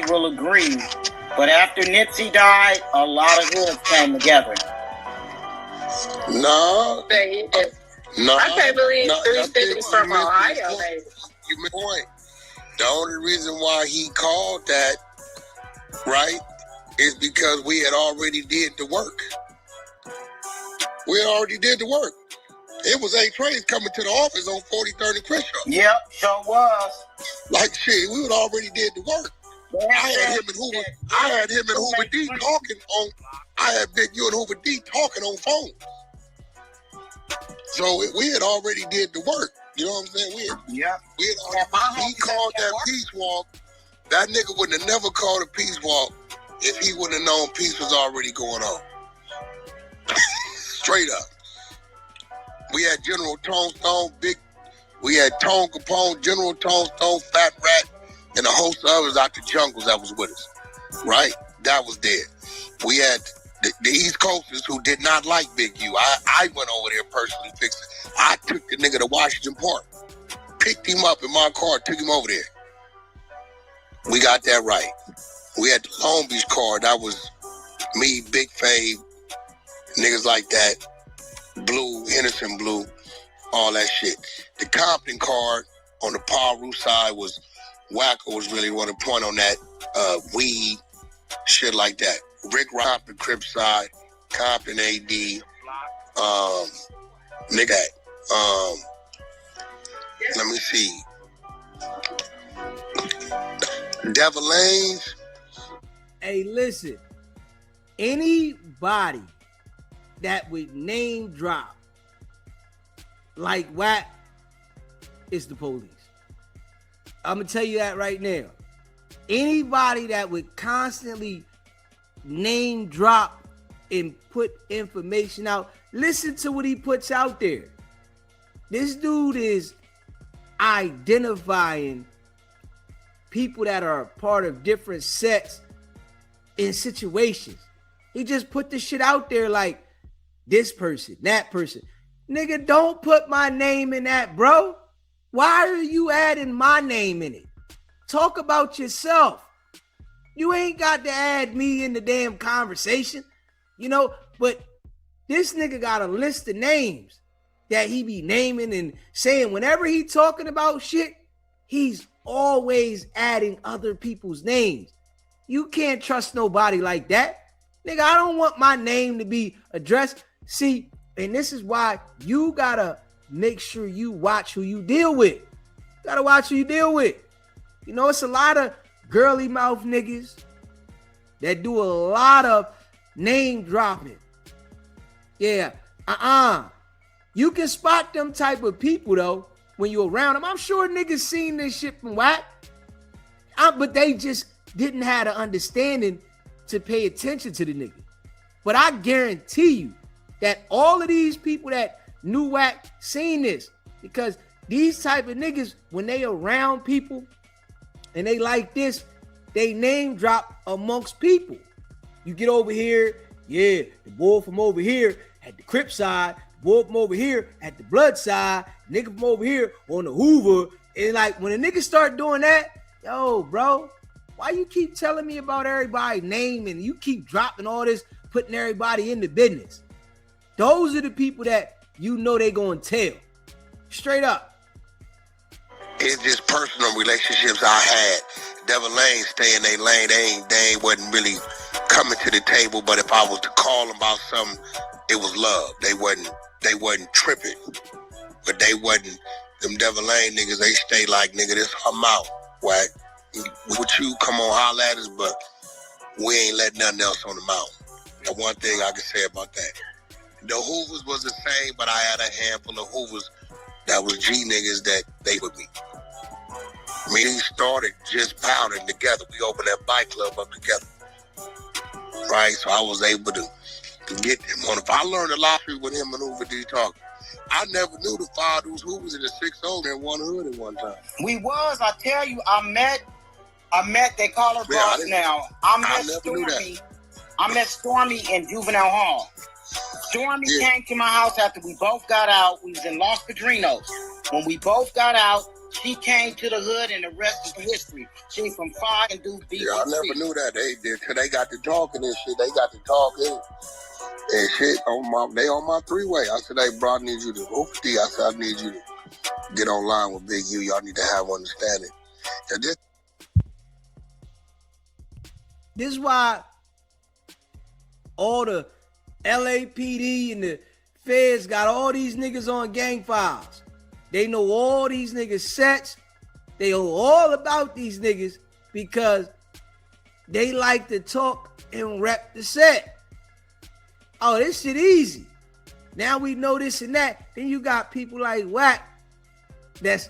will agree. But after Nipsey died, a lot of hoods came together. No. No. I can't believe 350 from Ohio, baby. You made a point. The only reason why he called that, right, is because we had already did the work. We already did the work. It was 8 trains coming to the office on 43rd and Crenshaw. Yep, sure was. Like shit, we had already did the work. I had him and Hoover D talking on. I had Big U and Hoover D talking on phone. So we had already did the work. You know what I'm saying? We had already, he called that peace walk. That nigga wouldn't have never called a peace walk if he wouldn't have known peace was already going on. Straight up. We had General Tone Stone, we had Tone Capone, General Tone Stone, Fat Rat, and a host of others out the jungles that was with us. Right? That was there. We had the East Coasters who did not like Big U. I went over there personally fixed it. I took the nigga to Washington Park, picked him up in my car, took him over there. We got that right. We had the Long Beach card. That was me, Big Fave, niggas like that, Blue, Henderson Blue, all that shit. The Compton card on the Paru side was Wacko was really want to point on that weed, shit like that. Rick Compton Crip side, Compton AD, nigga. Let me see. Devil Lanes. Hey, listen. Anybody that would name drop like Wack is the police. I'm gonna tell you that right now. Anybody that would constantly name drop and put information out, listen to what he puts out there. This dude is identifying people that are part of different sets in situations. He just put the shit out there like this person, that person. Nigga, don't put my name in that, bro. Why are you adding my name in it? Talk about yourself. You ain't got to add me in the damn conversation, you know, but this nigga got a list of names that he be naming and saying whenever he talking about shit, he's always adding other people's names. You can't trust nobody like that. Nigga, I don't want my name to be addressed. See, and this is why you gotta make sure you watch who you deal with. You gotta watch who you deal with. You know, it's a lot of girly mouth niggas that do a lot of name dropping. Yeah, you can spot them type of people though when you're around them. I'm sure niggas seen this shit from Wack, but they just didn't have the understanding to pay attention to the nigga. But I guarantee you that all of these people that knew Wack seen this, because these type of niggas, when they around people and they like this, they name drop amongst people. You get over here, yeah, the boy from over here at the Crip side, the boy from over here at the Blood side, nigga from over here on the Hoover. And like when a nigga start doing that, yo, bro, why you keep telling me about everybody's name and you keep dropping all this, putting everybody in the business? Those are the people that you know they gonna tell. Straight up. It's just personal relationships I had. Devil Lane stay in their lane. They wasn't really coming to the table, but if I was to call them about something, it was love. They wasn't tripping. But they wasn't, them Devil Lane niggas, they stay like, nigga, this I'm out. What? With you, come on, holler at us, but we ain't letting nothing else on the mountain. The one thing I can say about that. The Hoovers was the same, but I had a handful of Hoovers that was G niggas that they with me. I mean, he started just pounding together. We opened that bike club up together. Right? So I was able to get him on. If I learned a lot with him and Hoover D talking. I never knew the fathers who was in the 6-0 in one hood at one time. We was, I tell you, I met, they call her boss now. I met Stormy in Juvenile Hall. Stormy came to my house after we both got out. We was in Los Padrinos. When we both got out, She came to the hood, and the rest is history. She from Fire and do beat. Yeah, I never knew that. They got to talking and shit. They got to talking and shit they on my three-way. I said, hey, bro, I need you to I said, I need you to get online with Big U. Y'all need to have understanding. This is why all the LAPD and the feds got all these niggas on gang files. They know all these niggas sets. They know all about these niggas because they like to talk and rep the set. Oh, this shit easy. Now we know this and that. Then you got people like Wack that's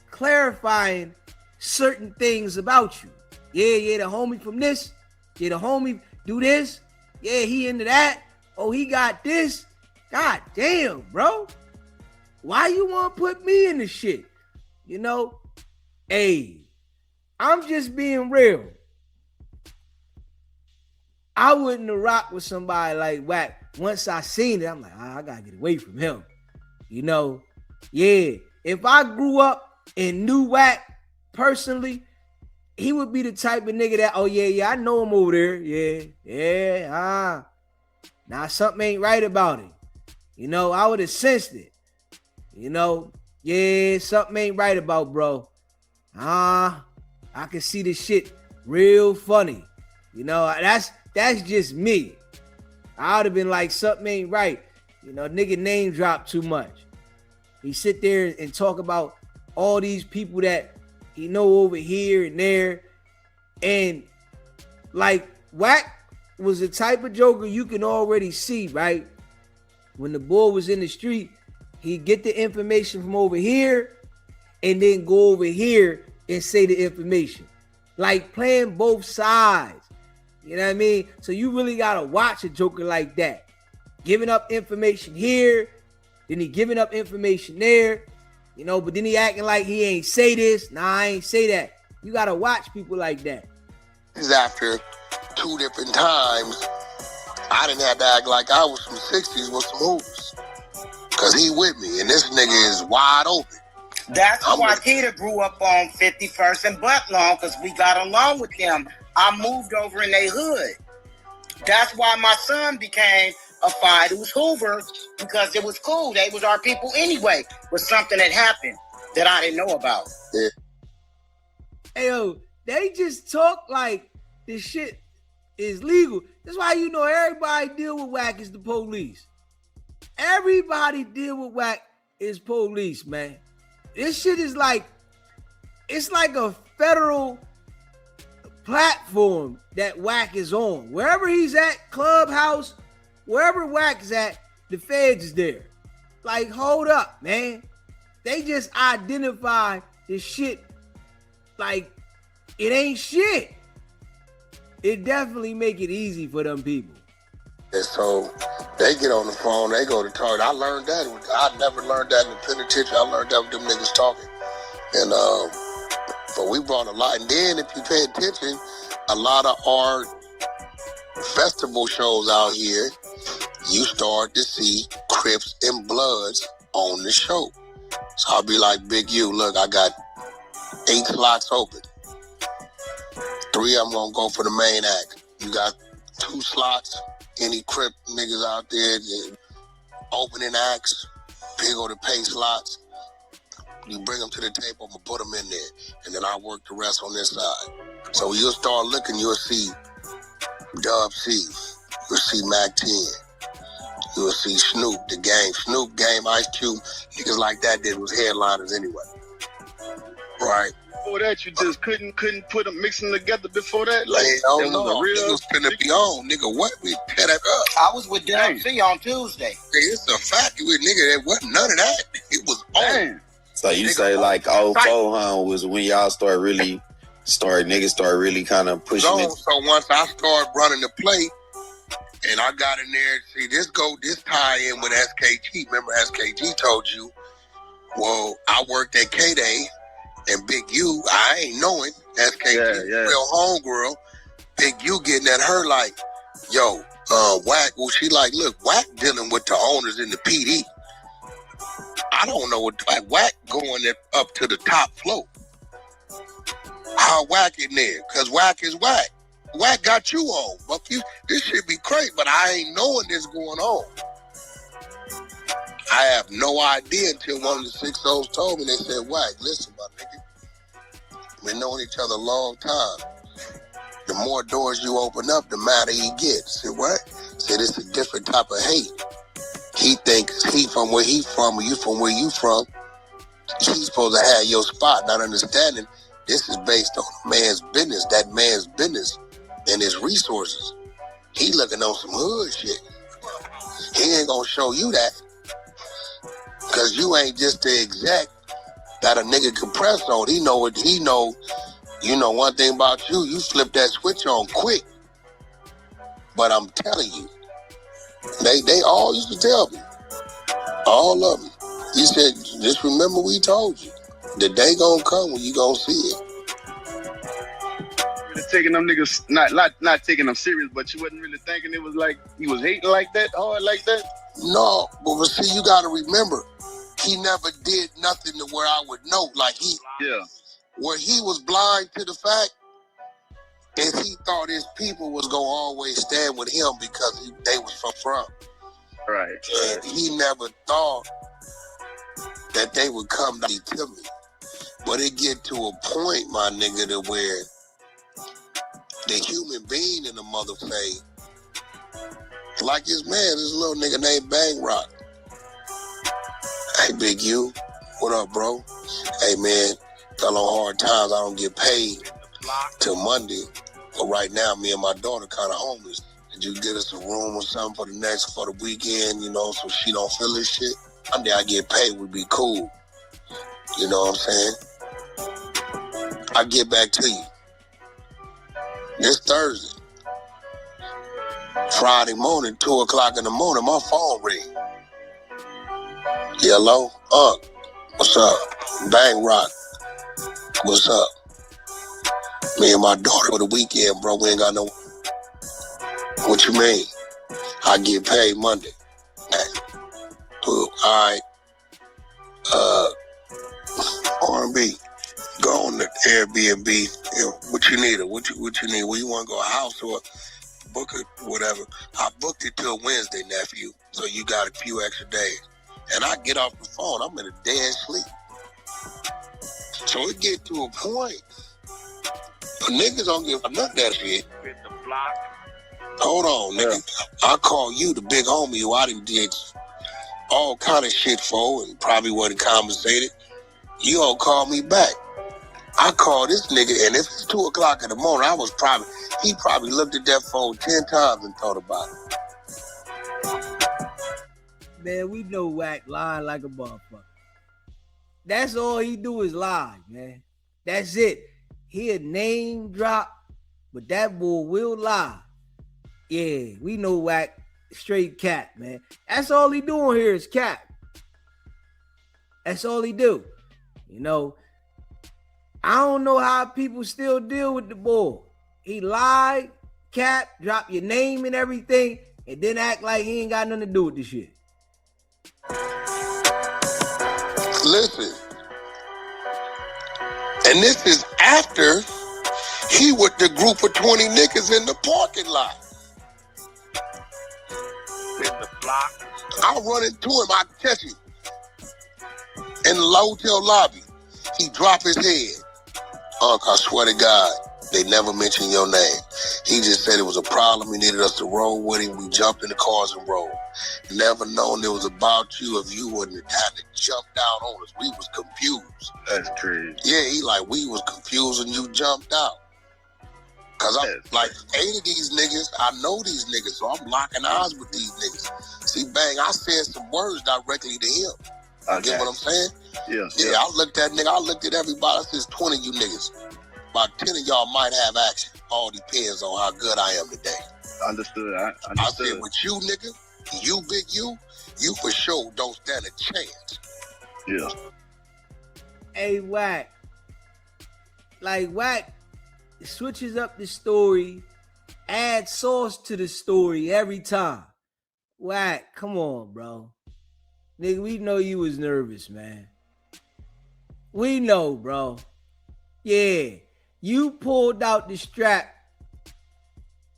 clarifying certain things about you. Yeah, the homie from this. Yeah, the homie do this. Yeah, he into that. Oh, he got this. God damn, bro. Why you want to put me in the shit? You know? Hey, I'm just being real. I wouldn't have rocked with somebody like Wack. Once I seen it, I'm like, I gotta get away from him. You know? Yeah. If I grew up and knew Wack personally, he would be the type of nigga that, oh yeah, I know him over there. Nah, something ain't right about it. You know, I would have sensed it. You know, yeah, something ain't right about bro. I can see this shit real funny. You know, that's just me. I would have been like, something ain't right. You know, nigga name drop too much. He sit there and talk about all these people that he know over here and there. And like Wack was the type of joker you can already see, right? When the boy was in the street, he'd get the information from over here and then go over here and say the information. Like playing both sides. You know what I mean? So you really gotta watch a joker like that. Giving up information here, then he giving up information there, you know, but then he acting like he ain't say this. Nah, I ain't say that. You gotta watch people like that. After 2 different times, I didn't have to act like I was from 60s with some hoopers. Cause he with me, and this nigga is wide open. That's why Peter grew up on 51st and Buttlawn, because we got along with them. I moved over in their hood. That's why my son became a Fido's Hoover, because it was cool. They was our people anyway. But something that happened that I didn't know about. Yeah. Hey, yo, they just talk like this shit is legal. That's why you know everybody deal with Wack is the police. Everybody deal with Wack is police, man. This shit is like, it's like a federal platform that Wack is on. Wherever he's at, Clubhouse, wherever Wack is at, the feds is there. Like, hold up, man. They just identify this shit like it ain't shit. It definitely make it easy for them people. And so they get on the phone, they go to talk. I learned that. I never learned that in the penitentiary. I learned that with them niggas talking. And but we brought a lot. And then if you pay attention, a lot of art festival shows out here, you start to see Crips and Bloods on the show. So I'll be like, Big U, look, I got 8 slots open. 3 of them gonna go for the main act. You got 2 slots. Any Crip niggas out there, opening acts, big or the pay slots. You bring them to the table, I'm gonna put them in there. And then I work the rest on this side. So you'll start looking, you'll see Dub C, you'll see Mac 10, you'll see Snoop, the Game, Snoop, Game, Ice Cube, niggas like that did was headliners anyway. Right? Before that, you just couldn't put them, mix them together before that? Like, that was a real finna be on, nigga. What? We tear that up. I was with Dub C on Tuesday. It's a fact. You with nigga, there wasn't none of that. It was on. So you say like 04, huh, was when y'all niggas start really kind of pushing it. So once I started running the play, and I got in there, see this tie in with SKG. Remember SKG told you, well, I worked at K-Day, and Big U, I ain't knowing SKG, real homegirl. Big U getting at her like, yo, Wack. Well, she like, look, Wack dealing with the owners in the PD. I don't know what like Wack going up to the top floor. How Wack in there? Cause Wack is Wack. Wack got you on. Fuck you. This shit be crazy, but I ain't knowing this going on. I have no idea until one of the 6-0s told me. They said, Wack, listen, my nigga. We've been knowing each other a long time. The more doors you open up, the madder he gets. I said, what? I said, it's a different type of hate. He thinks he from where he from, or you from where you from. He's supposed to have your spot, not understanding this is based on a man's business, that man's business, and his resources. He looking on some hood shit. He ain't gonna show you that. Cause you ain't just the exec that a nigga can press on. He know what he know. You know one thing about you, you flip that switch on quick. But I'm telling you, they all used to tell me. All of them. He said, just remember we told you. The day gonna come when you gonna see it. Really taking them niggas, not taking them serious, but you wasn't really thinking it was like he was hating like that, hard like that? No, but see, you gotta remember, he never did nothing to where I would know. Like where he was blind to the fact is he thought his people was gonna always stand with him because they was from front. Right. And he never thought that they would come to me. But it get to a point, my nigga, to where the human being in the mother say, like his man, this little nigga named Bang Rock. Hey, Big U, what up, bro? Hey, man, fell on hard times. I don't get paid till Monday. But right now, me and my daughter kind of homeless. Did you get us a room or something for the weekend, you know, so she don't feel this shit? Monday I get paid would be cool. You know what I'm saying? I get back to you. This Thursday. Friday morning, 2 o'clock in the morning, my phone ring. Hello? What's up? Bang Rock. What's up? Me and my daughter for the weekend, bro. We ain't got no... What you mean? I get paid Monday. Hey. All right. R&B. Go on the Airbnb. What you need? What you need? Where you want to go? A house or book it? Whatever. I booked it till Wednesday, nephew. So you got a few extra days. And I get off the phone. I'm in a dead sleep. So it get to a point. Niggas don't give a nut that shit. Hold on, nigga. I call you the big homie who I done did all kind of shit for and probably wasn't compensated. You don't call me back. I call this nigga, and if it's 2 o'clock in the morning, he probably looked at that phone 10 times and thought about it. Man, we know Wack lying like a motherfucker. That's all he do is lie, man. That's it. He'll name drop, but that boy will lie. Yeah, we know Wack straight cap, man. That's all he doing here is cap. That's all he do. You know, I don't know how people still deal with the boy. He lied, cap, drop your name and everything, and then act like he ain't got nothing to do with this shit. Listen, and this is after he with the group of 20 niggas in the parking lot. I run into him, I catch him in the hotel lobby. He drop his head. I swear to God, they never mentioned your name. He just said it was a problem. He needed us to roll with him. We jumped in the cars and rolled. Never known it was about you if you wouldn't have had to jump down on us. We was confused. That's crazy. Yeah, he like, we was confused and you jumped out. Cause I'm like 8 of these niggas, I know these niggas, so I'm locking eyes with these niggas. See, Bang, I said some words directly to him. Okay. Get what I'm saying? Yeah. I looked at nigga, I looked at everybody. I said, 20 of you niggas. About 10 of y'all might have action. All depends on how good I am today. Understood. I said, with you, nigga, you big you for sure don't stand a chance. Yeah. Hey, Wack. Like, Wack switches up the story, adds sauce to the story every time. Wack, come on, bro. Nigga, we know you was nervous, man. We know, bro. Yeah. You pulled out the strap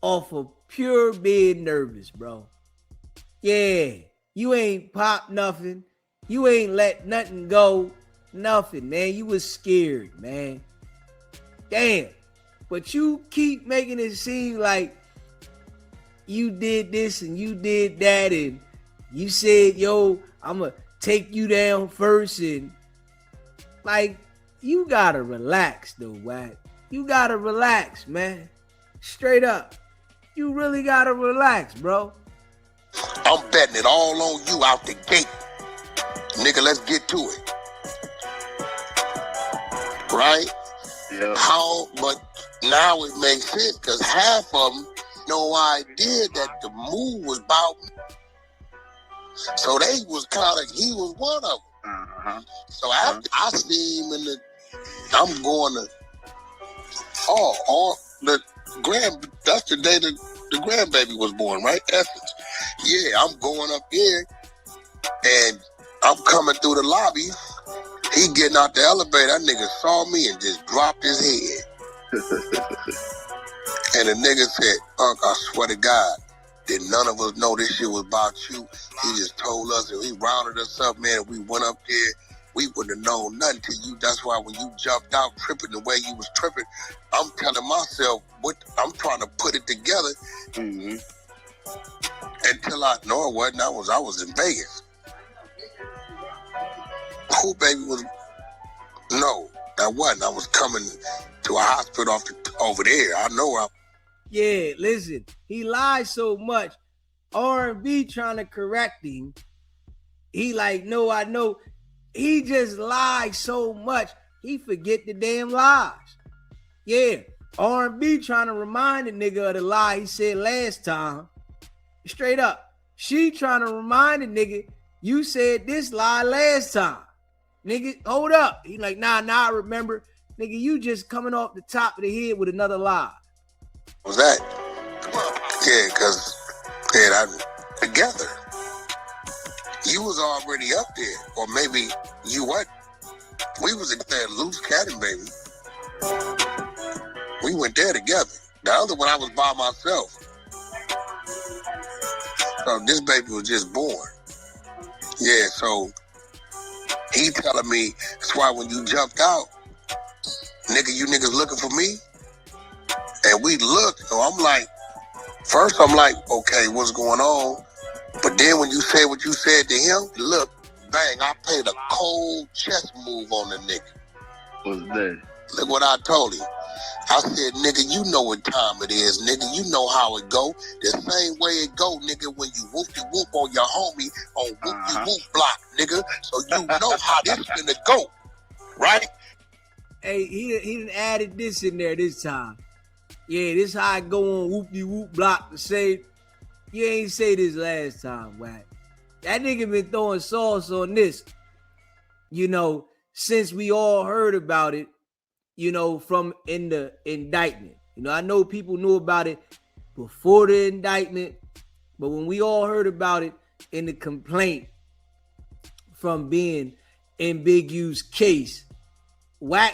off of pure being nervous, bro. Yeah. You ain't popped nothing. You ain't let nothing go. Nothing, man. You was scared, man. Damn. But you keep making it seem like you did this and you did that and you said, yo, I'm going to take you down first. And like, you got to relax though, Wack. You got to relax, man. Straight up. You really got to relax, bro. I'm betting it all on you out the gate. Nigga, let's get to it. Right? Yeah. How, but now it makes sense because half of them no idea that the move was about me. So they was he was one of them. Uh-huh. So after I see him I'm going to, that's the day the grandbaby was born, right? Essence. Yeah, I'm going up there and I'm coming through the lobby. He getting out the elevator. That nigga saw me and just dropped his head. And the nigga said, Unc, I swear to God, did none of us know this shit was about you? He just told us and he rounded us up, man. We went up there. We wouldn't have known nothing to you. That's why when you jumped out tripping the way you was tripping, I'm telling myself, I'm trying to put it together. Mm-hmm. Until I know it wasn't. I was in Vegas. Who baby was? No, that wasn't. I was coming to a hospital over there. I know. Yeah, listen. He lied so much. R&B trying to correct him. He like, no, I know. He just lied so much. He forget the damn lies. Yeah, R&B trying to remind the nigga of the lie he said last time. Straight up. She trying to remind the nigga, you said this lie last time. Nigga, hold up. He like, nah, I remember. Nigga, you just coming off the top of the head with another lie. What was that? Yeah, because together. You was already up there. Or maybe you what? We was at that Loose Cannon, baby. We went there together. The other one I was by myself. So this baby was just born. Yeah, so he telling me, that's why when you jumped out, nigga, you niggas looking for me? And we looked, so I'm like, okay, what's going on? But then when you said what you said to him, look, bang, I played a cold chess move on the nigga. What's that? Look what I told him. I said, nigga, you know what time it is, nigga. You know how it go. The same way it go, nigga, when you whoop-de-whoop on your homie on whoop-de-whoop block, nigga. So you know how this finna go, right? Hey, he done added this in there this time. Yeah, this how I go on whoop-de-whoop block to say, you ain't say this last time, Wack. That nigga been throwing sauce on this, since we all heard about it, from in the indictment. I know people knew about it before the indictment, but when we all heard about it in the complaint from being in Big U's case, Wack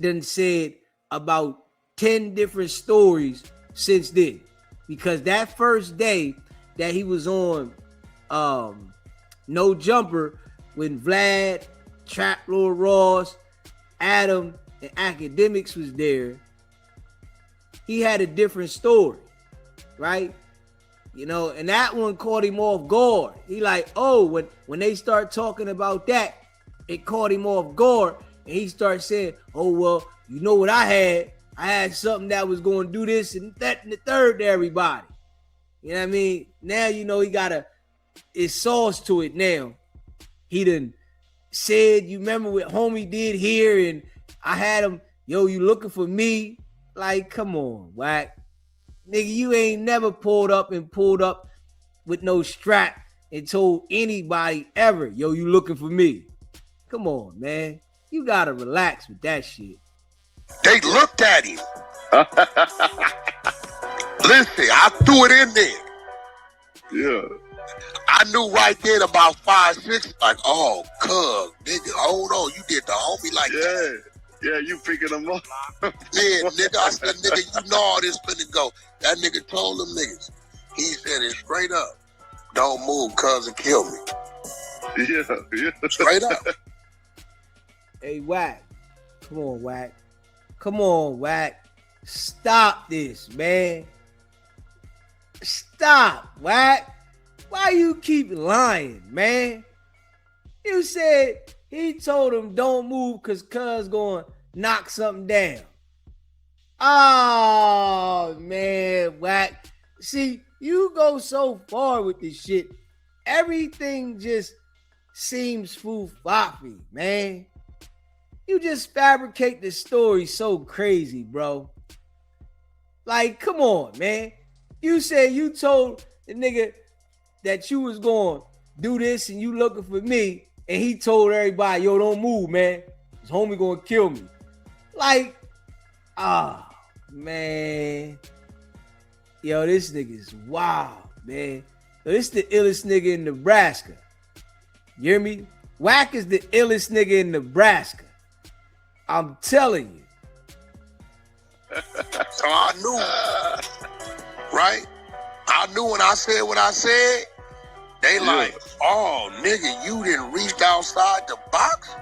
done said about 10 different stories since then. Because that first day that he was on No Jumper, when Vlad, Trap Lord Ross, Adam, and Academics was there, he had a different story, right? And that one caught him off guard. He like, oh, when they start talking about that, it caught him off guard. And he started saying, oh, well, you know what I had? I had something that was going to do this and that and the third to everybody. You know what I mean? Now, he got it's sauce to it now. He done said, you remember what homie did here and I had him, yo, you looking for me? Like, come on, Wack. Nigga, you ain't never pulled up with no strap and told anybody ever, yo, you looking for me. Come on, man. You got to relax with that shit. They looked at him. Listen, I threw it in there. Yeah. I knew right then about 5, 6, like, oh, cuz, nigga, hold on, you did the homie like that. Yeah, you picking them up. Yeah, nigga, I said, nigga, you know all this finna go. That nigga told them niggas. He said it straight up. Don't move, cuz, and kill me. Yeah. Straight up. Hey, Wack. Come on, Wack. Come on, Wack. Stop this, man. Stop, Wack. Why you keep lying, man? You said he told him don't move because cuz going to knock something down. Oh, man, Wack. See, you go so far with this shit. Everything just seems foo-faffy, man. You just fabricate the story so crazy, bro. Like, come on, man. You said you told the nigga that you was going to do this and you looking for me, and he told everybody, yo, don't move, man. His homie going to kill me. Like, man. Yo, this nigga is wild, man. Yo, this the illest nigga in Nebraska. You hear me? Wack is the illest nigga in Nebraska. I'm telling you. So I knew, right? I knew when I said what I said, they like, oh, nigga, you didn't reach outside the box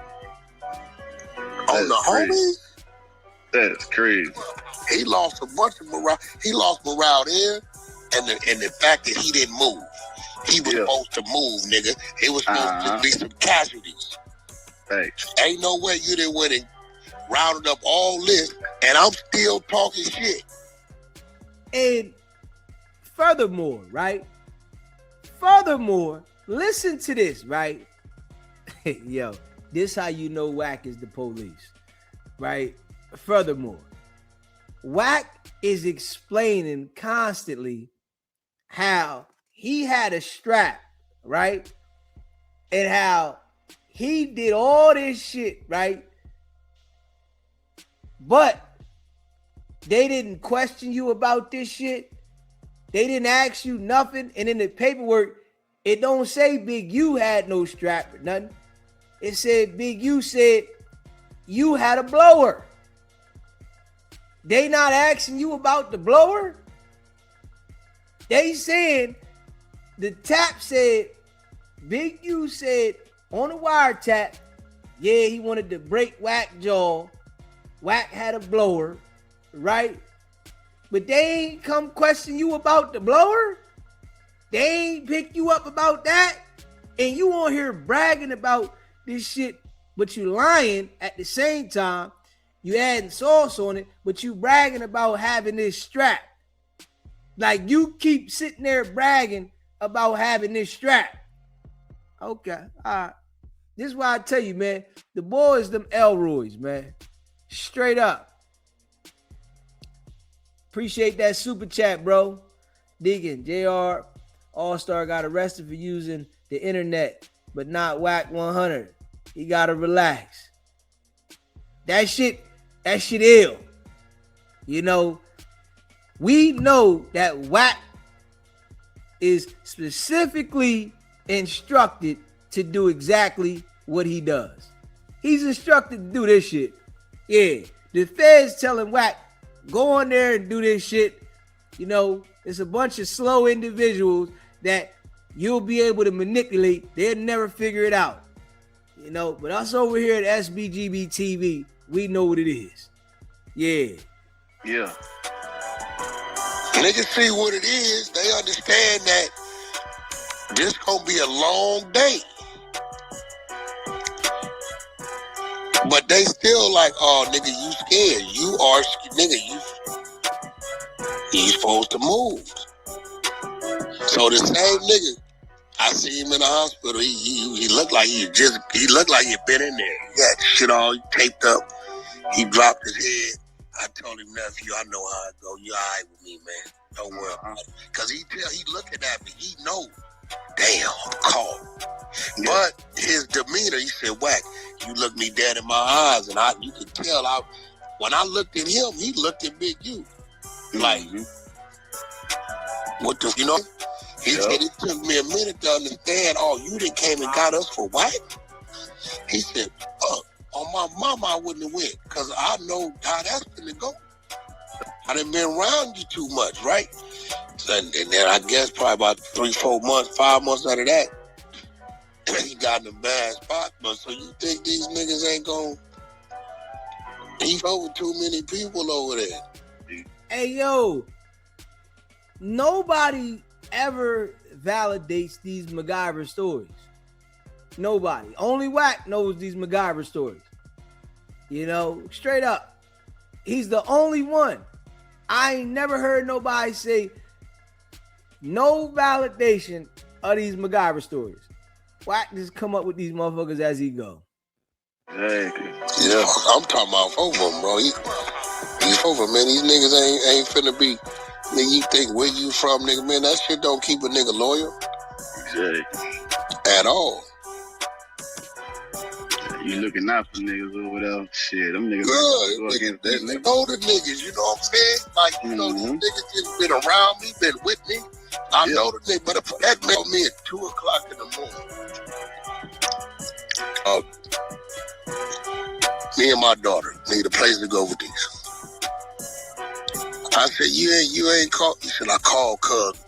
on the homies? That's crazy. He lost a bunch of morale. He lost morale there, and the fact that he didn't move. He was supposed to move, nigga. It was supposed to be some casualties. Thanks. Ain't no way you didn't win and rounded up all this, and I'm still talking shit. And furthermore, right? Furthermore, listen to this, right? Yo, this how you know Wack is the police, right? Furthermore, Wack is explaining constantly how he had a strap, right? And how he did all this shit, right? But they didn't question you about this shit. They didn't ask you nothing. And in the paperwork, it don't say Big U had no strap or nothing. It said Big U said you had a blower. They not asking you about the blower. They saying the tap said, Big U said on the wiretap, yeah, he wanted to break Wack jaw. Wack had a blower, right? But they ain't come question you about the blower. They ain't pick you up about that. And you on here bragging about this shit, but you lying at the same time. You adding sauce on it, but you bragging about having this strap. Like you keep sitting there bragging about having this strap. Okay, all right. This is why I tell you, man, the boys, them Elroys, man. Straight up. Appreciate that super chat, bro. Deacon, JR, All-Star got arrested for using the internet, but not Wicked100. He gotta relax. That shit ill. You know, we know that Wack is specifically instructed to do exactly what he does. He's instructed to do this shit. Yeah, the feds telling Wack, go on there and do this shit. You know, it's a bunch of slow individuals that you'll be able to manipulate. They'll never figure it out. You know, but us over here at SBGB TV, we know what it is. Yeah. Yeah. Niggas see what it is. They understand that this gonna be a long day. But they still like, oh, nigga, you scared. You are, nigga, you supposed to move. So the same nigga, I see him in the hospital. He looked like he looked like he'd been in there. He got shit all taped up. He dropped his head. I told him, nephew, I know how it go. You all right with me, man. Don't worry about it. Because he looking at me. He know, damn, I'm caught. Yeah. But his demeanor, he said, Wack, you look me dead in my eyes. And you could tell, when I looked at him, he looked at Big U. Like, what the, you know? He said it took me a minute to understand. Oh, you done came and got us for what? He said, on my mama, I wouldn't have went because I know how that's gonna go. I done been around you too much, right? So, and then I guess probably about 3, 4 months, 5 months out of that, he got in a bad spot. But so you think these niggas ain't gonna? He's over too many people over there. Hey, yo, nobody ever validates these MacGyver stories. Nobody. Only Wack knows these MacGyver stories. You know, straight up. He's the only one. I ain't never heard nobody say no validation of these MacGyver stories. Wack just come up with these motherfuckers as he go. Exactly. Yeah, I'm talking about over him, bro. He's over, man. These niggas ain't finna be. Nigga, you think where you from, nigga? Man, that shit don't keep a nigga loyal. Exactly. At all. You looking out for niggas or whatever. Shit, them niggas. Good. They know the niggas, you know what I'm saying? Like, you know, these niggas just been around me, been with me. I know the nigga, but if that mailed me at 2 o'clock in the morning. Me and my daughter need a place to go with these. I said, you ain't called. He said, I called cuz.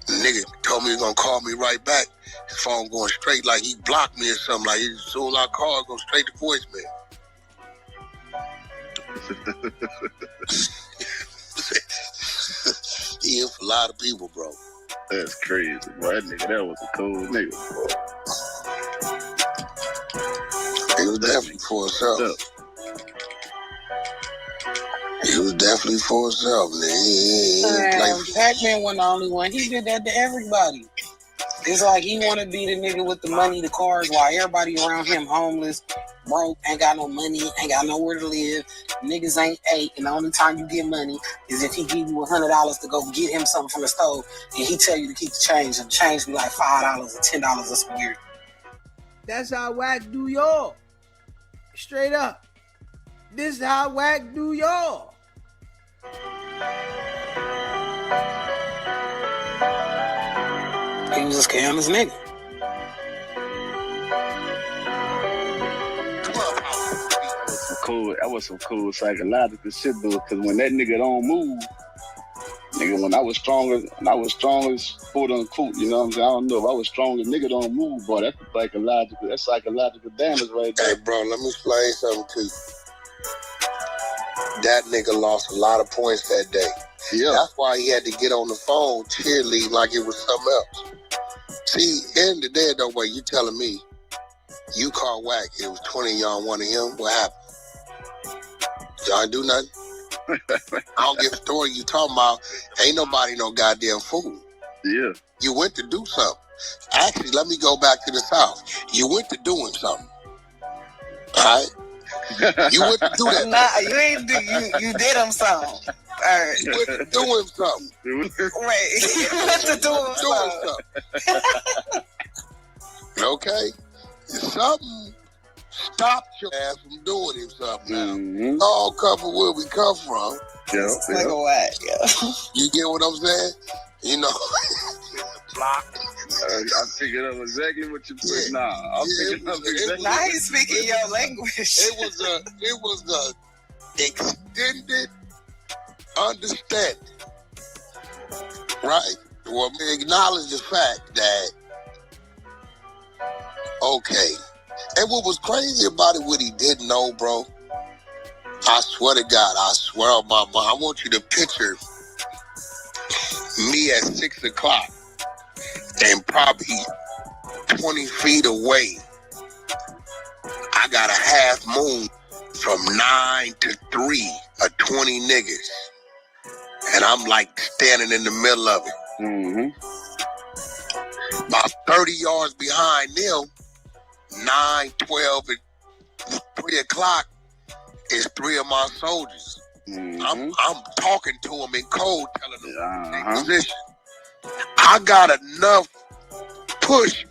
The nigga told me he was gonna call me right back. His phone going straight like he blocked me or something. Like as soon as I call, it goes straight to voicemail. He is for a lot of people, bro. That's crazy, bro. That nigga, that was a cool nigga, bro. He was definitely for himself. He was definitely for himself, nigga. Pac-Man wasn't the only one. He did that to everybody. It's like he want to be the nigga with the money, the cars, while everybody around him homeless, broke, ain't got no money, ain't got nowhere to live. Niggas ain't ate, and the only time you get money is if he give you $100 to go get him something from the store, and he tell you to keep the change, and the change be like $5 or $10 or some weird. That's how Wack do y'all. Straight up. This is how Wack do y'all. He was a scammer's nigga. That was some cool psychological shit though, because when that nigga don't move, nigga, when I was strongest, quote unquote, you know what I'm saying? I don't know if I was strongest, nigga don't move, boy. That's psychological damage right there. Hey, bro, let me explain something to you. That nigga lost a lot of points that day. Yeah. That's why he had to get on the phone cheerleading like it was something else. See, end the day, though, where you telling me you called Wack, it was 20 of y'all wanted him, what happened? Y'all do nothing? I don't give a story you talking about. Ain't nobody no goddamn fool. Yeah. You went to do something. Actually, let me go back to the South. You went to doing something. All right? You went to do that. Nah, you ain't do. You did him something. All right. You went to do him something. Right. You went to do him something. Okay? Something stopped your ass from doing him something now. Mm-hmm. All come from where we come from. Yeah. Like a Wack, yeah. You get what I'm saying? You know. Block. I figured out exactly what you put. Yeah. I'm picking up exactly. Now he's speaking your language. It was a extended understanding, right? Well, we acknowledge the fact that, okay. And what was crazy about it, what he didn't know, bro, I swear to God, I swear on my mom, I want you to picture me at 6 o'clock and probably 20 feet away, I got a half moon from 9 to 3 of 20 niggas. And I'm like standing in the middle of it. Mm-hmm. About 30 yards behind them, 9, 12, and 3 o'clock is 3 of my soldiers. Mm-hmm. I'm talking to them in code, telling them their position. I got enough push.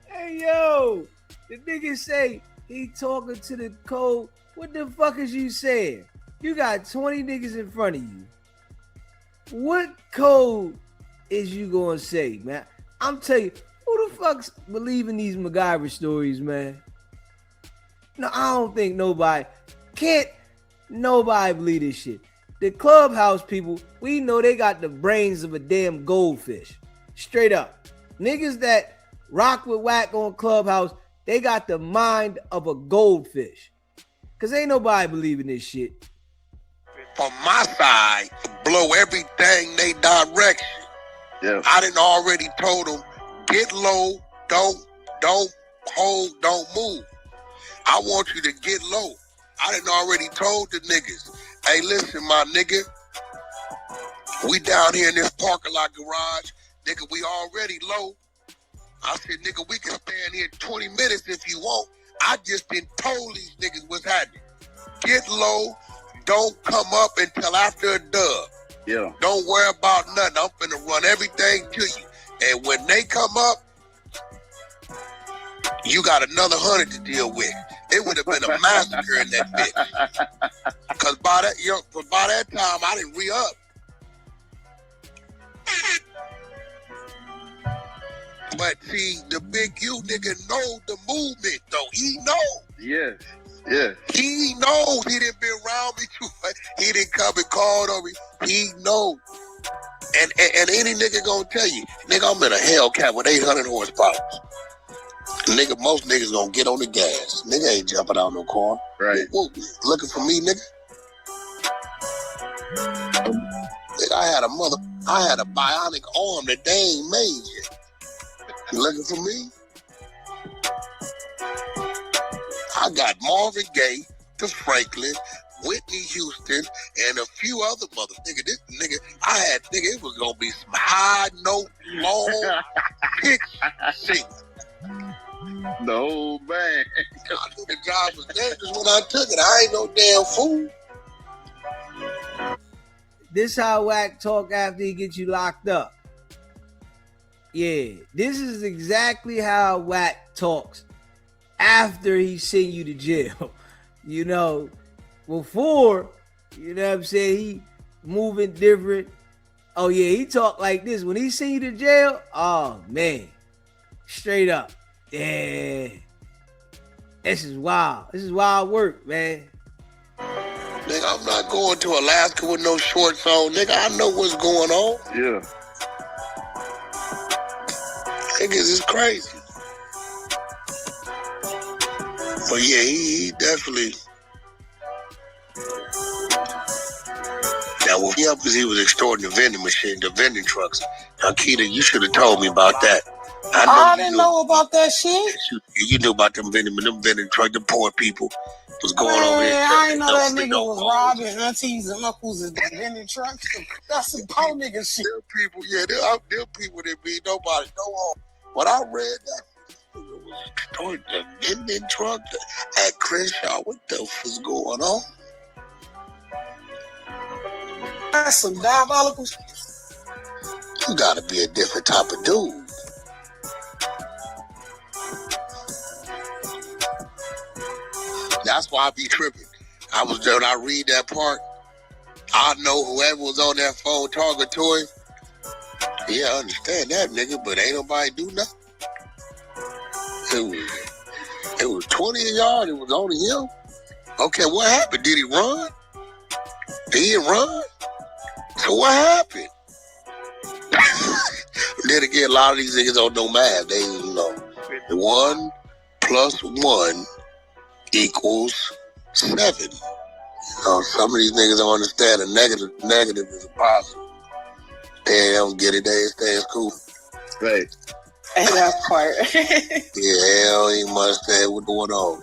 Hey, yo, the nigga say he talking to the code. What the fuck is you saying? You got 20 niggas in front of you. What code is you gonna say, man? I'm telling you, who the fuck's believing these MacGyver stories, man? No, I don't think nobody believe this shit. The Clubhouse people, we know they got the brains of a damn goldfish. Straight up. Niggas that rock with Wack on Clubhouse, they got the mind of a goldfish. Cause ain't nobody believing this shit. From my side, blow everything they direction. Yeah. I done already told them, get low, don't hold, don't move. I want you to get low. I done already told the niggas, hey, listen, my nigga, we down here in this parking lot garage, nigga, we already low. I said, nigga, we can stand here 20 minutes if you want. I just been told these niggas what's happening. Get low, don't come up until after a dub. Yeah. Don't worry about nothing. I'm finna run everything to you. And when they come up, you got another 100 to deal with. It would have been a massacre in that bitch. Cause by that time, I didn't re-up. But see, the big U nigga know the movement though. He know. Yes. Yeah. He knows. He didn't been around me too much. He didn't come and call on me. He knows. And any nigga gonna tell you, nigga, I'm in a Hellcat with 800 horsepower. Nigga, most niggas gonna get on the gas. Nigga ain't jumping out no car. Right. Whoa, looking for me, nigga? Nigga, I had a bionic arm that they ain't made yet. You looking for me? I got Marvin Gaye, to Franklin, Whitney Houston, and a few other mothers. Nigga, it was gonna be some high note, long pitch singing. No, man. I knew the job was dangerous when I took it. I ain't no damn fool. This how Wack talk after he gets you locked up. Yeah, this is exactly how Wack talks after he send you to jail. You know, before, you know what I'm saying, he moving different. Oh yeah, he talk like this. When he send you to jail, oh man, straight up. Yeah. This is wild. This is wild work, man. Nigga, I'm not going to Alaska with no shorts on. Nigga, I know what's going on. Yeah. Niggas is crazy. But yeah, he definitely. Now, what he up is he was extorting the vending machine, the vending trucks. Now, Keita, you should have told me about that. I didn't know about that shit. You knew about them vending trucks, the poor people was going over here. I didn't know that nigga was robbing aunties and uncles and vending trucks. That's some poor nigga shit. Them people, yeah, them people that be nobody, no home. But I read that. The vending truck at Crenshaw. What the fuck is going on? That's some diabolical shit. You gotta be a different type of dude. That's why I be tripping. When I read that part, I know whoever was on that phone talking to him. Yeah, I understand that, nigga, but ain't nobody do nothing. It was 20 yards. It was only him. Okay, what happened? Did he run? He didn't run. So what happened? Then again, a lot of these niggas don't know math. They, 1 + 1 equals 7. Some of these niggas don't understand a negative is a positive. They don't get it. They stay in school. Right. And that part. Yeah, hell, ain't much that what's going on.